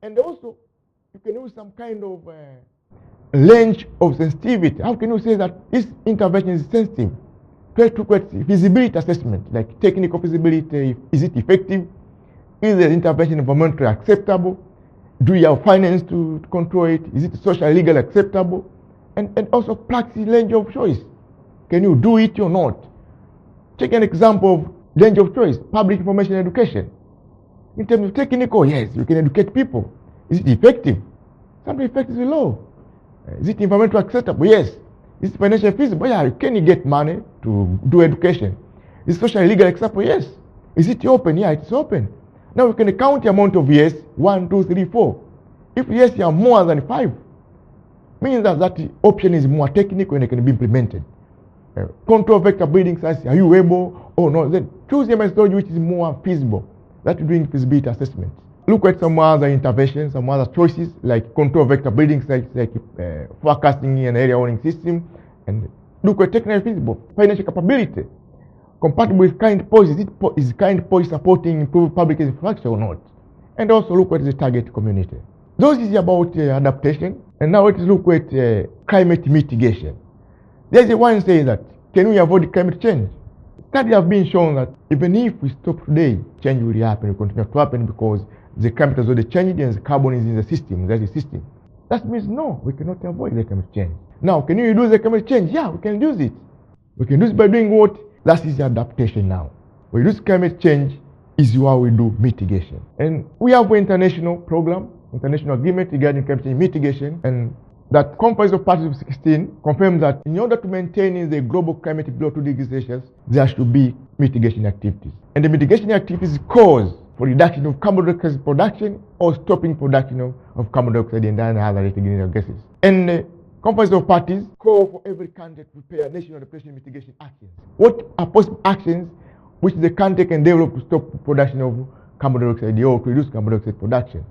And also, you can use some kind of range of sensitivity. How can you say that this intervention is sensitive? Try to get feasibility assessment, like technical feasibility. Is it effective? Is the intervention environmentally acceptable? Do you have finance to control it? Is it social legal acceptable? And also practice range of choice. Can you do it or not? Take an example of range of choice, public information education. In terms of technical, yes, you can educate people. Is it effective? Sometimes effect is low. Is it environmentally acceptable? Yes. Is it financially feasible? Yeah, can you get money to do education? Is social legal acceptable? Yes. Is it open? Yeah, it's open. Now we can count the amount of yes, 1, 2, 3, 4. If yes, you are more than 5, means that that option is more technical and it can be implemented. Control vector breeding size, are you able or not? Then choose a methodology which is more feasible. That's doing feasibility assessment. Look at some other interventions, some other choices like control vector breeding sites, like forecasting and area warning system, and look at technically feasible. Financial capability, compatible with current policy. Is current policy supporting improved public infrastructure or not? And also look at the target community. Those is about adaptation, and now let's look at climate mitigation. There's a one say that, can we avoid climate change? Studies have been shown that even if we stop today, change will happen, will continue to happen because the climate has already changed and the carbon is in the system, that's the system. That means no, we cannot avoid the climate change. Now, can you reduce the climate change? Yeah, we can reduce it. We can reduce it by doing what? That is the adaptation now. We reduce climate change is how we do mitigation. And we have an international program, international agreement regarding climate change mitigation, and that Conference of Parties of 16 confirms that in order to maintain the global climate below 2 degrees Celsius, there should be mitigation activities. And the mitigation activities cause for reduction of carbon dioxide production or stopping production of carbon dioxide and other greenhouse gases. And the Conference of Parties call for every country to prepare national adaptation mitigation actions. What are possible actions which the country can develop to stop production of carbon dioxide or to reduce carbon dioxide production?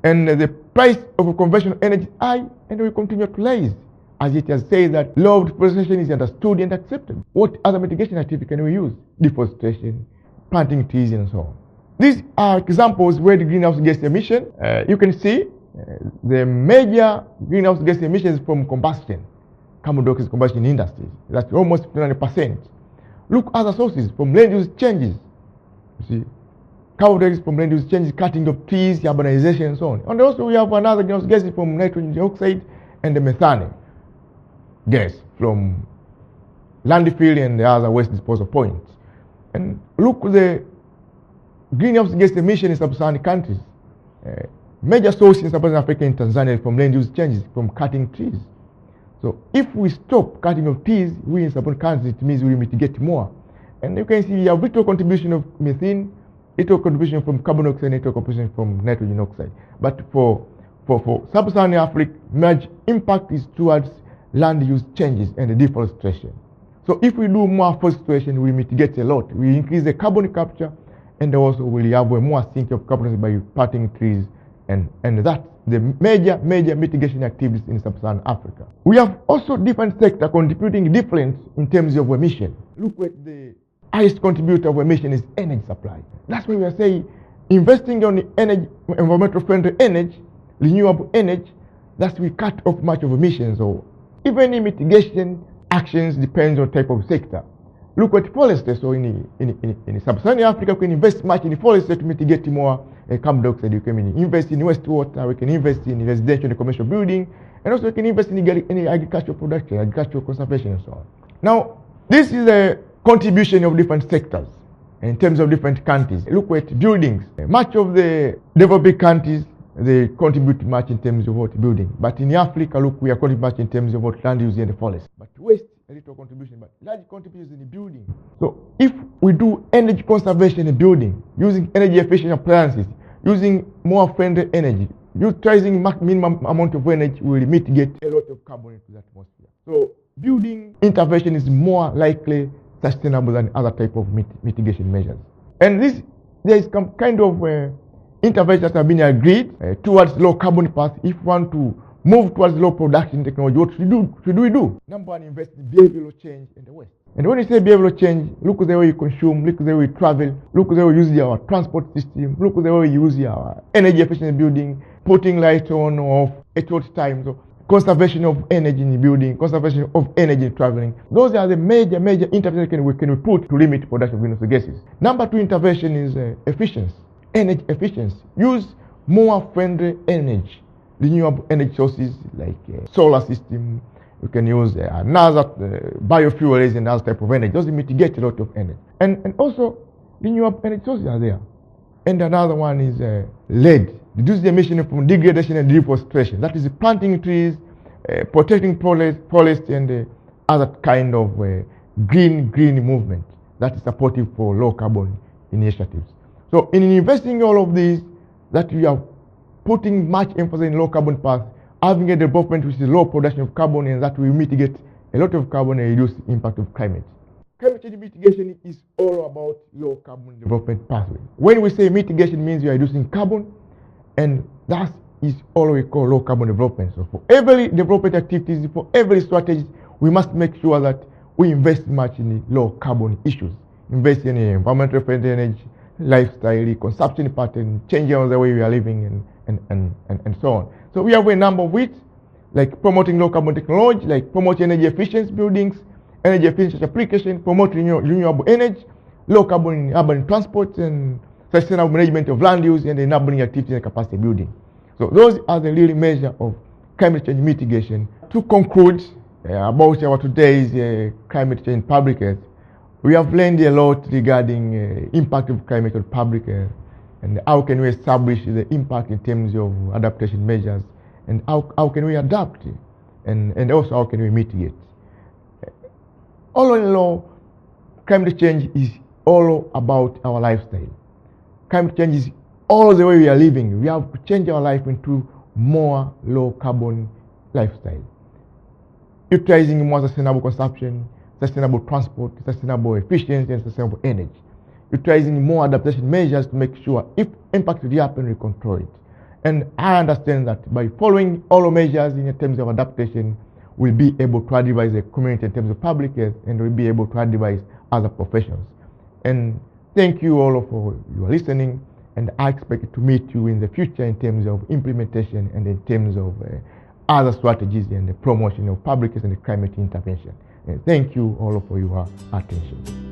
And the price of conventional energy is high and will continue to rise, as it has said that law of deforestation is understood and accepted. What other mitigation activity can we use? Deforestation, planting trees, and so on. These are examples where the greenhouse gas emission, you can see the major greenhouse gas emissions from combustion, carbon dioxide combustion industries. That's almost 90%. Look other sources from land use changes. You see, carbon dioxide from land use changes, cutting of trees, urbanization, and so on. And also we have another greenhouse gas from nitrogen dioxide and the methane gas from landfill and the other waste disposal points. And look the greenhouse gas emission in sub-Saharan countries. Major source in sub-Saharan Africa and Tanzania from land use changes, from cutting trees. So if we stop cutting of trees, we in sub-Saharan countries, it means we mitigate more. And you can see we have little contribution of methane, little contribution from carbon dioxide, little contribution from nitrogen oxide. But for sub-Saharan Africa, major impact is towards land use changes and deforestation. So if we do more forestation, we mitigate a lot. We increase the carbon capture, and also we have a more sink of carbon by planting trees, and that's the major mitigation activities in sub-Saharan Africa. We have also different sectors contributing different in terms of emission. Look at the highest contributor of emission is energy supply. That's why we are saying investing on the energy, environmental friendly energy, renewable energy, that we cut off much of emissions. Or even in mitigation actions depends on type of sector. Look at forestry. So in sub-Saharan Africa, we can invest much in forestry to mitigate more carbon dioxide. You can invest in wastewater, we can invest in residential and commercial building, and also we can invest in agricultural production, agricultural conservation, and so on. Now, this is a contribution of different sectors in terms of different countries. Look at buildings. Much of the developing countries, they contribute much in terms of what building. But in Africa, look, we are contributing much in terms of what land use and the forest. But waste, a little contribution, but large contributions in the building. So if we do energy conservation in building, using energy efficient appliances, using more friendly energy, utilizing minimum amount of energy, will mitigate a lot of carbon into the atmosphere. So building intervention is more likely sustainable than other type of mitigation measures. And there is some kind of interventions that have been agreed towards low carbon path. If we want to move towards low production technology, what should we do? Number one, invest in behavioral change in the West. And when you say behavioral change, look at the way you consume, look at the way you travel, look at the way we use our transport system, look at the way we use our energy efficient building, putting light on or off at what time. So conservation of energy in building, conservation of energy in traveling. Those are the major interventions we can put to limit production of greenhouse gases. Number 2 intervention is efficiency, energy efficiency. Use more friendly energy, renewable energy sources like solar system. You can use another biofuels and other type of energy. Those mitigate a lot of energy. And also renewable energy sources are there. And another one is lead. Reduce the emission from degradation and deforestation. That is planting trees, protecting forests and other kind of green movement that is supportive for low carbon initiatives. So in investing in all of these, that we are putting much emphasis in low carbon path, having a development which is low production of carbon, and that will mitigate a lot of carbon and reduce the impact of climate. Climate change mitigation is all about low carbon development pathway. When we say mitigation, means we are reducing carbon, and that is all we call low carbon development. So for every development activities, for every strategy, we must make sure that we invest much in the low carbon issues. Invest in environmental friendly energy, lifestyle, consumption pattern, changing the way we are living, and so on. So we have a number of it, like promoting low carbon technology, like promoting energy efficiency buildings, energy efficiency application, promoting renewable energy, low carbon urban transport, and sustainable management of land use, and enabling activity and capacity building. So those are the really measures of climate change mitigation. To conclude about our today's climate change public health, we have learned a lot regarding impact of climate on public health, and how can we establish the impact in terms of adaptation measures, and how can we adapt, and also how can we mitigate. All in all, climate change is all about our lifestyle. Climate change is all the way we are living. We have to change our life into more low carbon lifestyle. Utilizing more sustainable consumption, sustainable transport, sustainable efficiency, and sustainable energy. Utilizing more adaptation measures to make sure if impact will happen, we control it. And I understand that by following all measures in terms of adaptation, we'll be able to advise the community in terms of public health, and we'll be able to advise other professions. And thank you all for your listening, and I expect to meet you in the future in terms of implementation and in terms of other strategies and the promotion of public health and climate intervention. And thank you all for your attention.